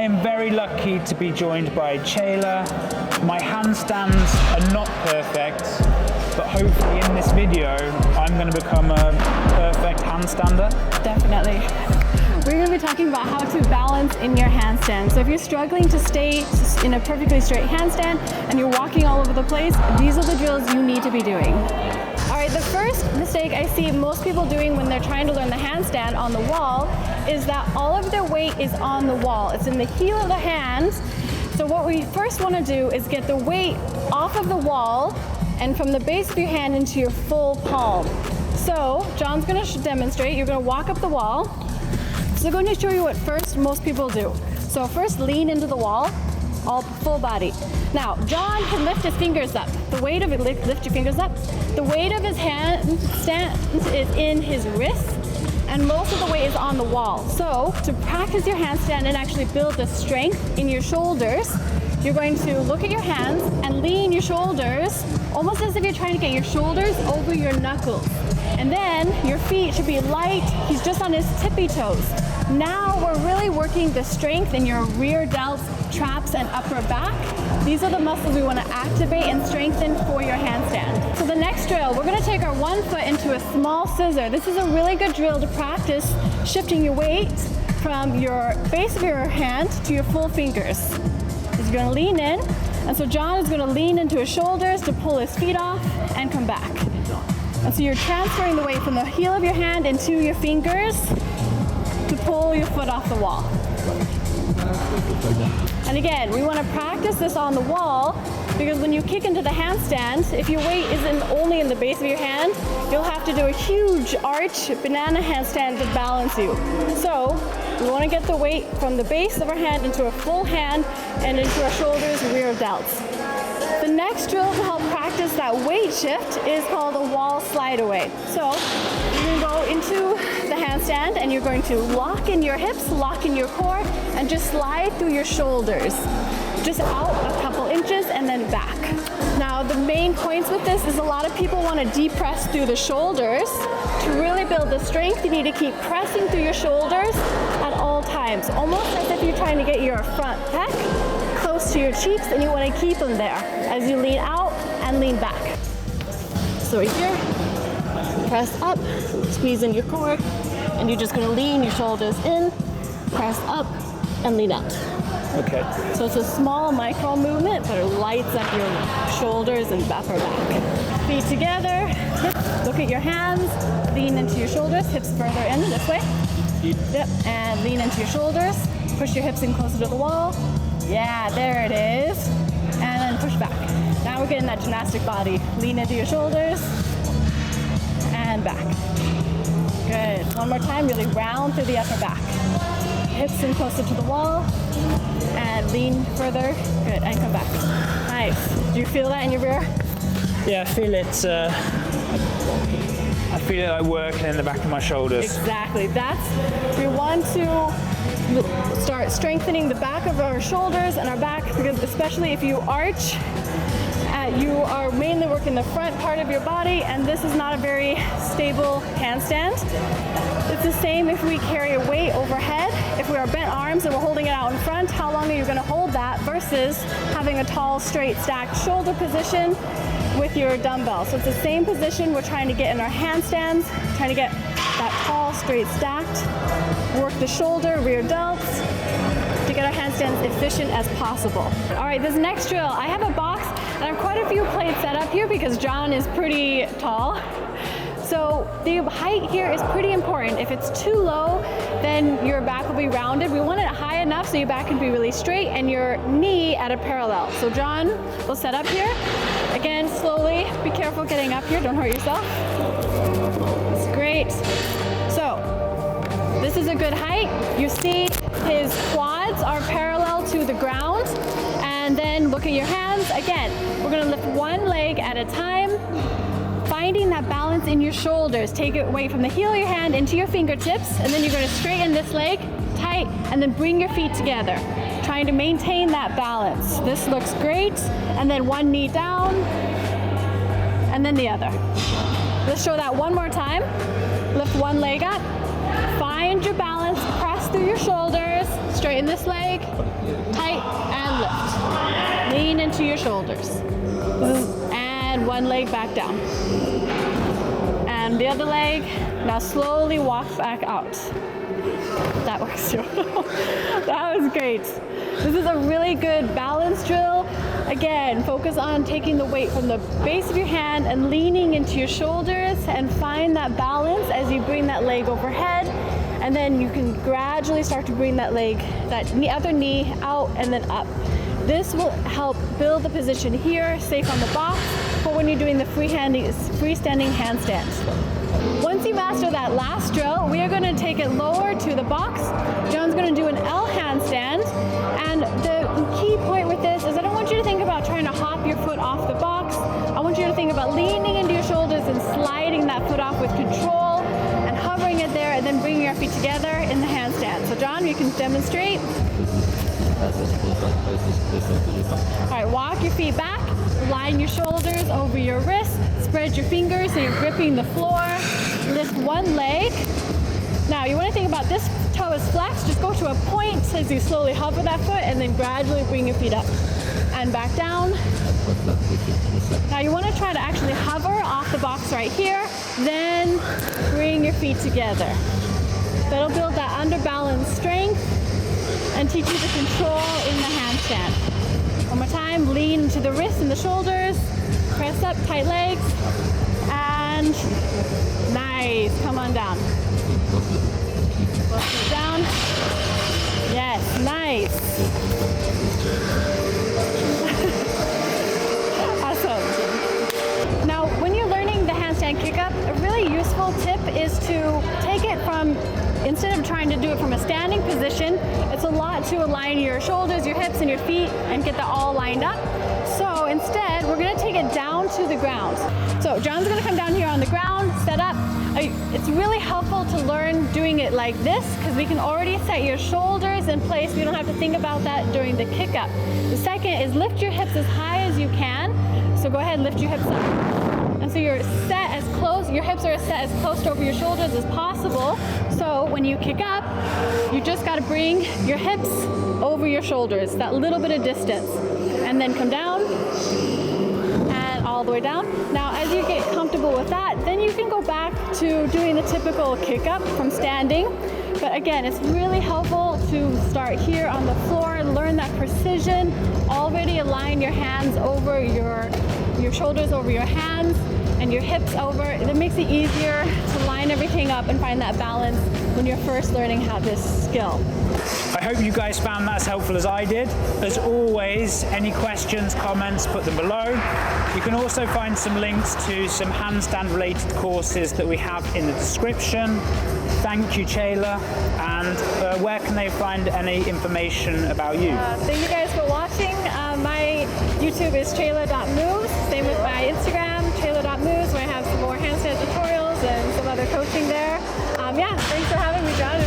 am very lucky to be joined by Chayla. My handstands are not perfect, but hopefully in this video, I'm going to become a perfect handstander. Definitely. We're going to be talking about how to balance in your handstand. So if you're struggling to stay in a perfectly straight handstand and you're walking all over the place, these are the drills you need to be doing. All right, the first mistake I see most people doing when they're trying to learn the handstand on the wall is that all of their weight is on the wall. It's in the heel of the hand. So what we first want to do is get the weight off of the wall and from the base of your hand into your full palm. So John's going to demonstrate. You're going to walk up the wall. So I'm going to show you what first most people do. So first lean into the wall, all full body. Now John can lift his fingers up. The weight of it, lift your fingers up. The weight of his hand is in his wrist and most of the weight is on the wall. So to practice your handstand and actually build the strength in your shoulders, you're going to look at your hands and lean your shoulders almost as if you're trying to get your shoulders over your knuckles. And then your feet should be light. He's just on his tippy toes. Now we're really working the strength in your rear delts, traps, and upper back. These are the muscles we want to activate and strengthen for your handstand. So the next drill, we're going to take our one foot into a small scissor. This is a really good drill to practice shifting your weight from your base of your hand to your full fingers. You're going to lean in, and so John is going to lean into his shoulders to pull his feet off and come back. And so you're transferring the weight from the heel of your hand into your fingers to pull your foot off the wall. And again, we want to practice this on the wall because when you kick into the handstand, if your weight isn't only in the base of your hand, you'll have to do a huge arch banana handstand to balance you. So we want to get the weight from the base of our hand into a full hand and into our shoulders, rear delts. The next drill to help practice that weight shift is called a wall slide away. So you're going to go into the handstand and you're going to lock in your hips, lock in your core, and just slide through your shoulders. Just out a couple inches and then back. Now the main points with this is a lot of people want to depress through the shoulders. To really build the strength, you need to keep pressing through your shoulders at all times, almost as if you're trying to get your front pec close to your cheeks and you want to keep them there as you lean out and lean back. So right here, press up, squeeze in your core, and you're just going to lean your shoulders in, press up, and lean out. Okay. So it's a small micro movement, but it lights up your shoulders and upper back. Feet together, look at your hands, lean into your shoulders, hips further in this way. Yep, and lean into your shoulders, push your hips in closer to the wall. Yeah, there it is. And then push back. Now we're getting that gymnastic body. Lean into your shoulders and back. Good. One more time, really round through the upper back. Hips in closer to the wall and lean further. Good, and come back. Nice. Do you feel that in your rear? Yeah, I feel it. I feel it like working in the back of my shoulders. Exactly. We want to start strengthening the back of our shoulders and our back, because especially if you arch, you are mainly working the front part of your body, and this is not a very stable handstand. It's the same if we carry a weight overhead. If we are bent arms and we're holding it out in front, how long are you going to hold that versus having a tall, straight, stacked shoulder position with your dumbbell? So it's the same position we're trying to get in our handstands, trying to get that tall, straight, stacked, work the shoulder, rear delts, to get our handstands efficient as possible. All right, this next drill, I have a box and I have quite a few plates set up here because John is pretty tall. So the height here is pretty important. If it's too low, then your back will be rounded. We want it high enough so your back can be really straight and your knee at a parallel. So John will set up here. Again, slowly, be careful getting up here, don't hurt yourself. That's great. So this is a good height. You see his quads are parallel to the ground. And then look at your hands. Again, we're gonna lift one leg at a time, finding that balance in your shoulders. Take it away from the heel of your hand into your fingertips, and then you're gonna straighten this leg tight, and then bring your feet together, trying to maintain that balance. This looks great. And then one knee down, and then the other. Let's show that one more time. Lift one leg up, find your balance, press through your shoulders, straighten this leg, tight and lift. Lean into your shoulders. And one leg back down. And the other leg, now slowly walk back out. That works too. That was great. This is a really good balance drill. Again, focus on taking the weight from the base of your hand and leaning into your shoulders, and find that balance as you bring that leg overhead. And then you can gradually start to bring that leg, that other knee out and then up. This will help build the position here, safe on the box, for when you're doing the freestanding handstand. Once you master that last drill, we are going to take it lower to the box. John's going to do an L handstand. And the key point with this is I don't want you to think about trying to hop your foot off the box. I want you to think about leaning into your shoulders and sliding that foot off with control and hovering it there, and then bringing your feet together in the handstand. So John, you can demonstrate. All right, walk your feet back, line your shoulders over your wrists, spread your fingers so you're gripping the floor, lift one leg. Now you want to think about this toe is flexed, just go to a point as you slowly hover that foot, and then gradually bring your feet up and back down. Now you want to try to actually hover off the box right here, then bring your feet together. That'll build that underbalance strength and teach you the control in the handstand. One more time, lean into the wrists and the shoulders, press up, tight legs, and nice, come on down. Lift it down, yes, nice. Awesome. Now, when you're learning the handstand kick up, a really useful tip is to take it from, instead of trying to do it from a standing position, it's a lot to align your shoulders, your hips, and your feet and get that all lined up. So instead, we're gonna take it down to the ground. So John's gonna come down here on the ground, set up. It's really helpful to learn doing it like this because we can already set your shoulders in place. We don't have to think about that during the kick up. The second is lift your hips as high as you can. So go ahead and lift your hips up. And so you're set as close, your hips are set as close to over your shoulders as possible. So when you kick up, you just gotta bring your hips over your shoulders, that little bit of distance. And then come down and all the way down. Now, as you get comfortable with that, then you can go back to doing the typical kick up from standing. But again, it's really helpful to start here on the floor and learn that precision. Already align your hands over your shoulders over your hands and your hips over. It makes it easier to line everything up and find that balance when you're first learning how this skill. I hope you guys found that as helpful as I did. As always, any questions, comments, put them below. You can also find some links to some handstand related courses that we have in the description. Thank you, Chayla. And where can they find any information about you? Thank you guys for watching. My YouTube is chayla.moves. Same with my Instagram, chayla.moves, where I have some more handstand tutorials and some other coaching there. Yeah, thanks for having me, John.